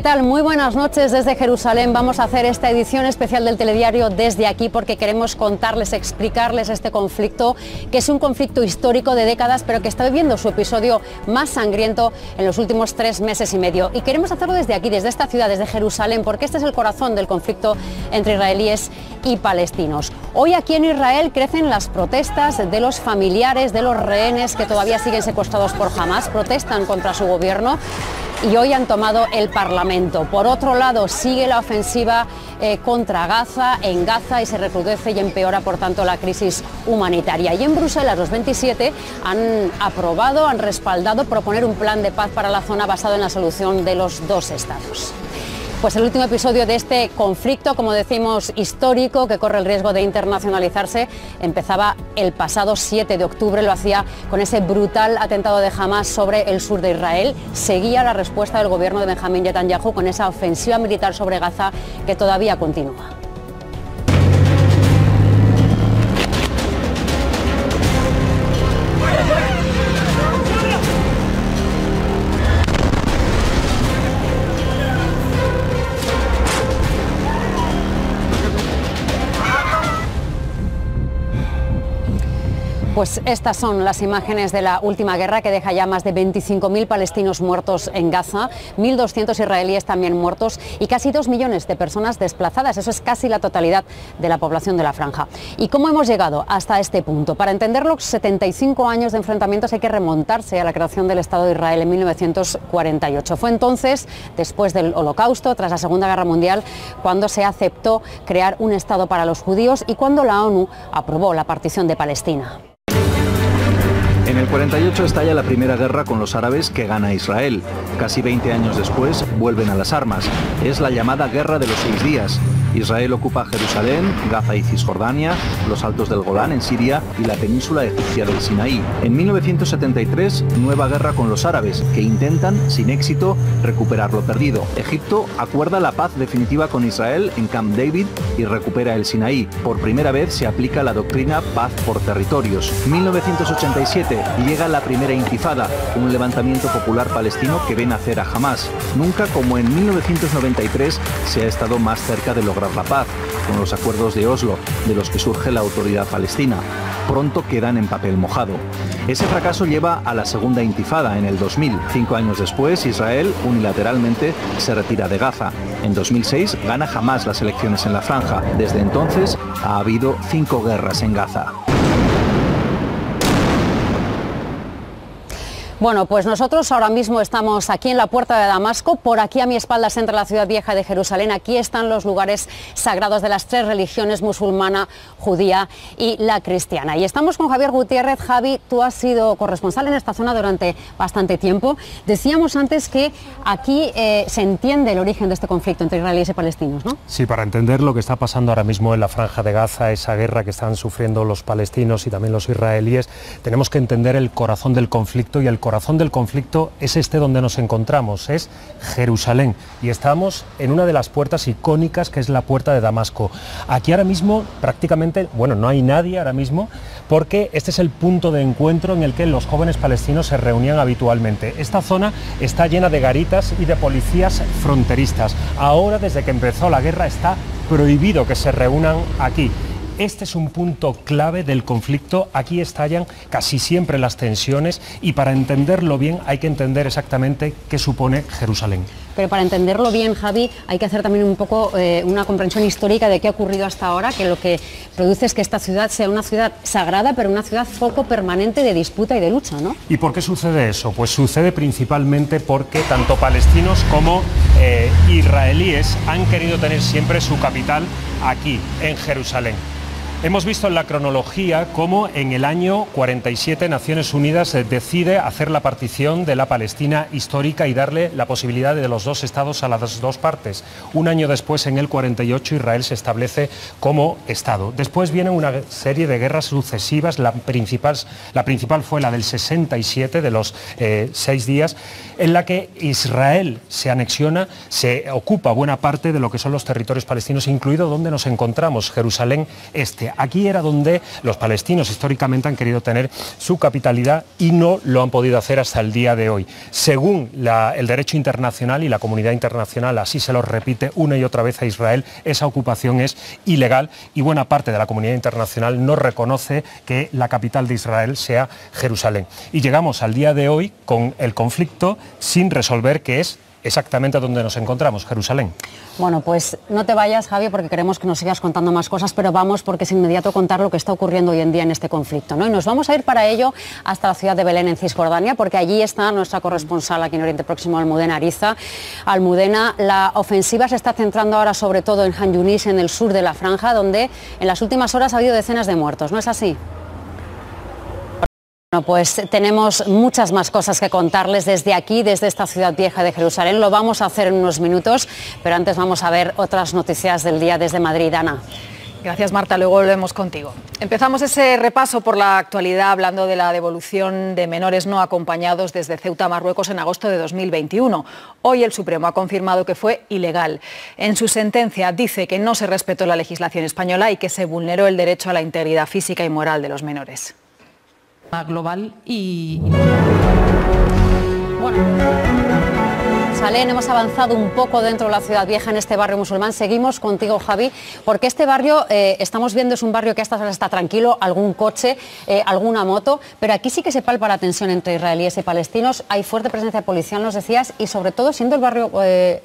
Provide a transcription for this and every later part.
¿Qué tal? Muy buenas noches desde Jerusalén. Vamos a hacer esta edición especial del telediario desde aquí porque queremos contarles, explicarles este conflicto, que es un conflicto histórico de décadas, pero que está viviendo su episodio más sangriento en los últimos 3 meses y medio. Y queremos hacerlo desde aquí, desde esta ciudad, desde Jerusalén, porque este es el corazón del conflicto entre israelíes y palestinos. Hoy aquí en Israel crecen las protestas de los familiares de los rehenes que todavía siguen secuestrados por Hamás, protestan contra su gobierno y hoy han tomado el Parlamento. Por otro lado, sigue la ofensiva contra Gaza, en Gaza, y se recrudece y empeora, por tanto, la crisis humanitaria. Y en Bruselas, los 27 han aprobado, han respaldado proponer un plan de paz para la zona basado en la solución de los 2 estados. Pues el último episodio de este conflicto, como decimos, histórico, que corre el riesgo de internacionalizarse, empezaba el pasado 7 de octubre, lo hacía con ese brutal atentado de Hamás sobre el sur de Israel. Seguía la respuesta del gobierno de Benjamín Netanyahu con esa ofensiva militar sobre Gaza que todavía continúa. Pues estas son las imágenes de la última guerra, que deja ya más de 25.000 palestinos muertos en Gaza, 1.200 israelíes también muertos y casi 2 millones de personas desplazadas. Eso es casi la totalidad de la población de la franja. ¿Y cómo hemos llegado hasta este punto? Para entender los 75 años de enfrentamientos hay que remontarse a la creación del Estado de Israel en 1948. Fue entonces, después del Holocausto, tras la Segunda Guerra Mundial, cuando se aceptó crear un Estado para los judíos y cuando la ONU aprobó la partición de Palestina. En el 48 estalla la primera guerra con los árabes que gana Israel. Casi 20 años después vuelven a las armas. Es la llamada Guerra de los 6 días. Israel ocupa Jerusalén, Gaza y Cisjordania, los altos del Golán en Siria y la península egipcia del Sinaí. En 1973, nueva guerra con los árabes, que intentan, sin éxito, recuperar lo perdido. Egipto acuerda la paz definitiva con Israel en Camp David y recupera el Sinaí. Por primera vez se aplica la doctrina paz por territorios. 1987 llega la primera intifada, un levantamiento popular palestino que ve nacer a Hamás. Nunca como en 1993 se ha estado más cerca de lograr la paz, con los acuerdos de Oslo, de los que surge la autoridad palestina. Pronto quedan en papel mojado. Ese fracaso lleva a la segunda intifada en el 2000. 5 años después, Israel unilateralmente se retira de Gaza. En 2006 gana Hamás las elecciones en la franja. Desde entonces ha habido 5 guerras en Gaza. Bueno, pues nosotros ahora mismo estamos aquí en la Puerta de Damasco. Por aquí a mi espalda se entra la ciudad vieja de Jerusalén. Aquí están los lugares sagrados de las 3 religiones, musulmana, judía y la cristiana. Y estamos con Javier Gutiérrez. Javi, tú has sido corresponsal en esta zona durante bastante tiempo. Decíamos antes que aquí se entiende el origen de este conflicto entre israelíes y palestinos, ¿no? Sí, para entender lo que está pasando ahora mismo en la Franja de Gaza, esa guerra que están sufriendo los palestinos y también los israelíes, tenemos que entender el corazón del conflicto, y el corazón del conflicto es este donde nos encontramos, es Jerusalén, y estamos en una de las puertas icónicas, que es la Puerta de Damasco. Aquí ahora mismo prácticamente, bueno, no hay nadie ahora mismo, porque este es el punto de encuentro en el que los jóvenes palestinos se reunían habitualmente. Esta zona está llena de garitas y de policías fronteristas. Ahora, desde que empezó la guerra, está prohibido que se reúnan aquí. Este es un punto clave del conflicto. Aquí estallan casi siempre las tensiones, y para entenderlo bien hay que entender exactamente qué supone Jerusalén. Pero para entenderlo bien, Javi, hay que hacer también un poco una comprensión histórica de qué ha ocurrido hasta ahora, que lo que produce es que esta ciudad sea una ciudad sagrada, pero una ciudad foco permanente de disputa y de lucha, ¿no? ¿Y por qué sucede eso? Pues sucede principalmente porque tanto palestinos como israelíes han querido tener siempre su capital aquí, en Jerusalén. Hemos visto en la cronología cómo en el año 47 Naciones Unidas decide hacer la partición de la Palestina histórica y darle la posibilidad de los 2 estados a las 2 partes. Un año después, en el 48, Israel se establece como Estado. Después viene una serie de guerras sucesivas. La principal fue la del 67, de los 6 días, en la que Israel se anexiona, se ocupa buena parte de lo que son los territorios palestinos, incluido donde nos encontramos, Jerusalén Este. aquí era donde los palestinos históricamente han querido tener su capitalidad y no lo han podido hacer hasta el día de hoy. Según el derecho internacional y la comunidad internacional así se lo repite una y otra vez a Israel, esa ocupación es ilegal y buena parte de la comunidad internacional no reconoce que la capital de Israel sea Jerusalén. Y llegamos al día de hoy con el conflicto sin resolver, que es exactamente donde nos encontramos, Jerusalén. Bueno, pues no te vayas, Javi, porque queremos que nos sigas contando más cosas, pero vamos porque es inmediato contar lo que está ocurriendo hoy en día en este conflicto, ¿no? Y nos vamos a ir para ello hasta la ciudad de Belén, en Cisjordania, porque allí está nuestra corresponsal aquí en Oriente Próximo, Almudena Ariza. Almudena, la ofensiva se está centrando ahora sobre todo en Han Yunis, en el sur de la franja, donde en las últimas horas ha habido decenas de muertos, ¿no es así? Bueno, pues tenemos muchas más cosas que contarles desde aquí, desde esta ciudad vieja de Jerusalén. Lo vamos a hacer en unos minutos, pero antes vamos a ver otras noticias del día desde Madrid. Ana. Gracias, Marta. Luego volvemos contigo. Empezamos ese repaso por la actualidad hablando de la devolución de menores no acompañados desde Ceuta a Marruecos en agosto de 2021. Hoy el Supremo ha confirmado que fue ilegal. En su sentencia dice que no se respetó la legislación española y que se vulneró el derecho a la integridad física y moral de los menores. Global y... Bueno, Jerusalén, hemos avanzado un poco dentro de la ciudad vieja en este barrio musulmán. Seguimos contigo, Javi, porque este barrio, estamos viendo, es un barrio que a estas horas está tranquilo, algún coche, alguna moto, pero aquí sí que se palpa la tensión entre israelíes y palestinos. Hay fuerte presencia policial, nos decías, y sobre todo, siendo el barrio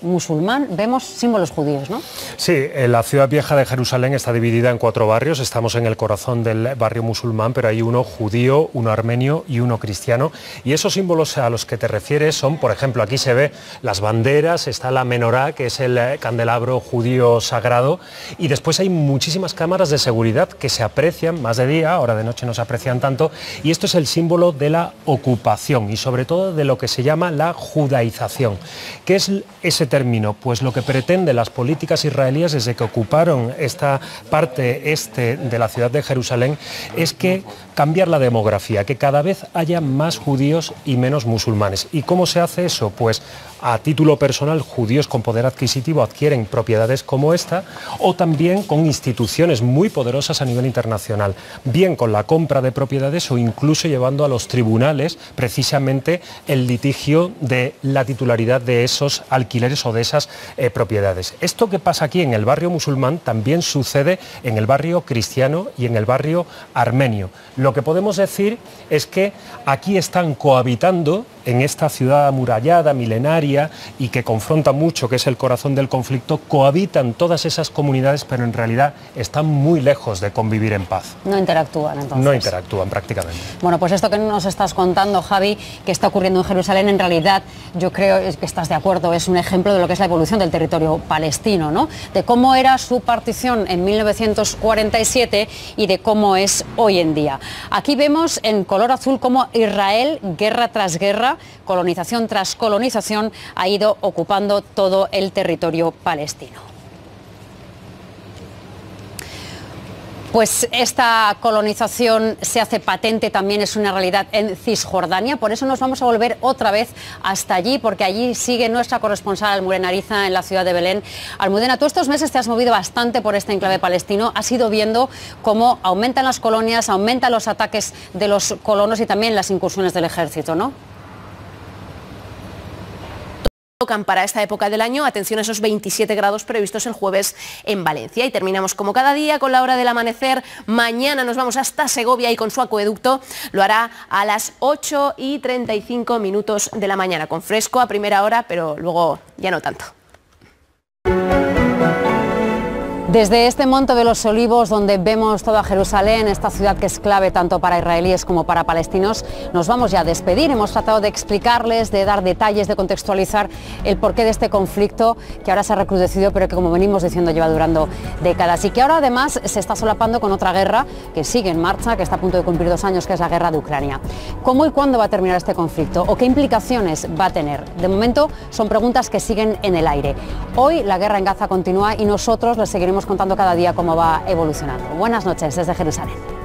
musulmán, vemos símbolos judíos, ¿no? Sí, la ciudad vieja de Jerusalén está dividida en 4 barrios. Estamos en el corazón del barrio musulmán, pero hay uno judío, uno armenio y uno cristiano. Y esos símbolos a los que te refieres son, por ejemplo, aquí se ve las banderas, está la menorá, que es el candelabro judío sagrado, y después hay muchísimas cámaras de seguridad que se aprecian más de día, ahora de noche no se aprecian tanto, y esto es el símbolo de la ocupación y sobre todo de lo que se llama la judaización. ¿Qué es ese término? Pues lo que pretenden las políticas israelíes desde que ocuparon esta parte este de la ciudad de Jerusalén es que cambiar la demografía, que cada vez haya más judíos y menos musulmanes. ¿Y cómo se hace eso? Pues a título personal, judíos con poder adquisitivo adquieren propiedades como esta, o también con instituciones muy poderosas a nivel internacional, bien con la compra de propiedades o incluso llevando a los tribunales precisamente el litigio de la titularidad de esos alquileres o de esas propiedades. Esto que pasa aquí en el barrio musulmán también sucede en el barrio cristiano y en el barrio armenio. Lo que podemos decir es que aquí están cohabitando en esta ciudad amurallada, milenaria y que confronta mucho, que es el corazón del conflicto, cohabitan todas esas comunidades, pero en realidad están muy lejos de convivir en paz. No interactúan, entonces. No interactúan prácticamente. Bueno, pues esto que nos estás contando, Javi, que está ocurriendo en Jerusalén, en realidad, yo creo que estás de acuerdo, es un ejemplo de lo que es la evolución del territorio palestino, ¿no? De cómo era su partición en 1947 y de cómo es hoy en día. Aquí vemos en color azul cómo Israel, guerra tras guerra, colonización tras colonización, ha ido ocupando todo el territorio palestino. Pues esta colonización se hace patente, también es una realidad en Cisjordania, por eso nos vamos a volver otra vez hasta allí, porque allí sigue nuestra corresponsal Almudena Ariza en la ciudad de Belén. Almudena, tú estos meses te has movido bastante por este enclave palestino, has ido viendo cómo aumentan las colonias, aumentan los ataques de los colonos y también las incursiones del ejército, ¿no? Tocan para esta época del año, atención a esos 27 grados previstos el jueves en Valencia. Y terminamos como cada día con la hora del amanecer. Mañana nos vamos hasta Segovia y con su acueducto lo hará a las 8:35 de la mañana, con fresco a primera hora, pero luego ya no tanto. Desde este Monte de los Olivos, donde vemos toda Jerusalén, esta ciudad que es clave tanto para israelíes como para palestinos, nos vamos ya a despedir. Hemos tratado de explicarles, de dar detalles, de contextualizar el porqué de este conflicto que ahora se ha recrudecido, pero que, como venimos diciendo, lleva durando décadas y que ahora además se está solapando con otra guerra que sigue en marcha, que está a punto de cumplir 2 años, que es la guerra de Ucrania. ¿Cómo y cuándo va a terminar este conflicto o qué implicaciones va a tener? De momento son preguntas que siguen en el aire. Hoy la guerra en Gaza continúa y nosotros les seguiremos contando cada día cómo va evolucionando. Buenas noches desde Jerusalén.